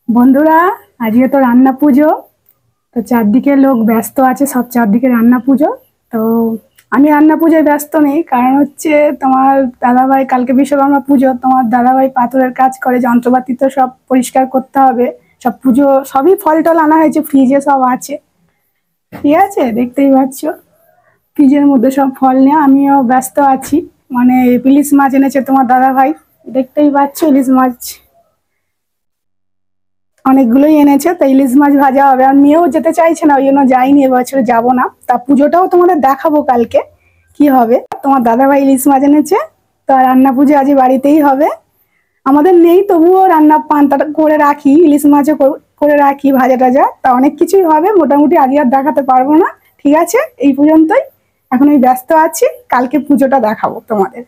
বন্ধুরা, আজকে তো রান্না পুজো। তো চারদিকে লোক ব্যস্ত আছে, সব চারদিকে রান্না পুজো। তো আমি রান্না পুজোয় ব্যস্ত নেই, কারণ হচ্ছে তোমার দাদাভাই কালকে বিশ্বকর্মা পুজো। তোমার দাদাভাই পাথরের কাজ করে, যন্ত্রপাতি তো সব পরিষ্কার করতে হবে। সব পুজো সবই ফল টল আনা হয়েছে, ফ্রিজে সব আছে। ঠিক আছে, দেখতেই পাচ্ছ ফ্রিজের মধ্যে সব ফল নিয়ে আমিও ব্যস্ত আছি। মানে ইলিশ মাছ এনেছে তোমার দাদাভাই, দেখতেই পাচ্ছ ইলিশ মাছ অনেকগুলোই এনেছে। তো ইলিশ মাছ ভাজা হবে, আর মেয়েও যেতে চাইছে না, ওই জন্য যাইনি, এবছর যাবো না। তা পুজোটাও তোমাদের দেখাবো কালকে কি হবে। তোমার দাদাভাই ইলিশ মাছ এনেছে, তো রান্না পুজো আজ বাড়িতেই হবে। আমাদের নেই, তবুও রান্না পান্তাটা করে রাখি, ইলিশ মাছও করে রাখি, ভাজা টাজা। তা অনেক কিছুই হবে, মোটামুটি আজ আর দেখাতে পারবো না। ঠিক আছে, এই পর্যন্তই। এখন আমি ব্যস্ত আছি, কালকে পুজোটা দেখাবো তোমাদের।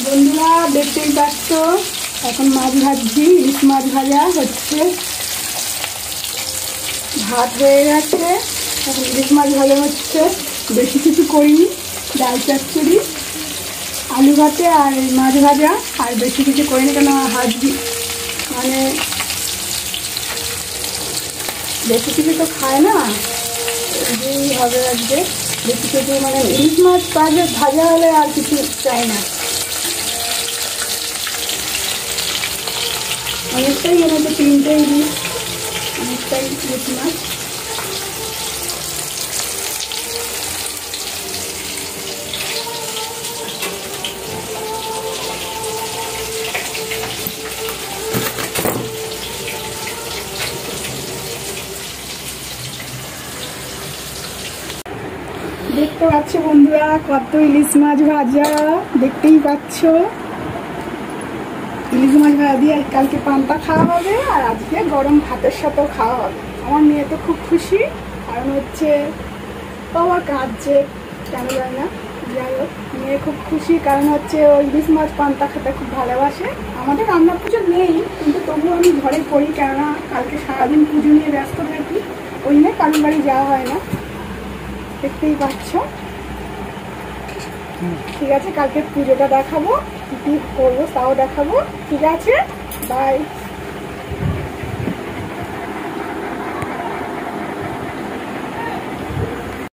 বন্ধুরা, দেখতেই পাচ্ছ এখন মাছ ভাজছি, ইলিশ মাছ ভাজা হচ্ছে। ভাত হয়ে গেছে, এখন ইলিশ মাছ ভাজা হচ্ছে। বেশি কিছু করিনি, ডাল চচ্চড়ি, আলু ভাতে আর মাছ ভাজা, আর বেশি কিছু করিনি। কেন মানে বেশি কিছু তো খায় না, এই হবে আজকে। বেশি কিছু মানে ইলিশ মাছ ভাজা হলে আর কিছু চাই না। অনেকটাই এনেছে, 3টে ইলিশ, অনেকটাই ইলিশ মাছ। দেখতে পাচ্ছ বন্ধুরা, কত ইলিশ মাছ ভাজা, দেখতেই পাচ্ছ। ইলিশ মাছ ভাজা দিয়ে কালকে পান্তা খাওয়া হবে, আর আজকে গরম ভাতের সাথেও খাওয়া হবে। আমার মেয়ে তো খুব খুশি, কারণ হচ্ছে বাবা কাঁদছে কেন যায় না, যাই হোক মেয়ে খুব খুশি, কারণ হচ্ছে ওই ইলিশ মাছ পান্তা খেতে খুব ভালোবাসে। আমাদের রান্না পুজো নেই, কিন্তু তবুও আমি ঘরে করি, কেননা কালকে সারাদিন পুজো নিয়ে ব্যস্ত থাকি, ওই নিয়ে কারোর বাড়ি যাওয়া হয় না। দেখতেই পাচ্ছ। ঠিক আছে, কালকে পুজোটা দেখাবো, কি কি করবো তাও দেখাবো। ঠিক আছে, বাই।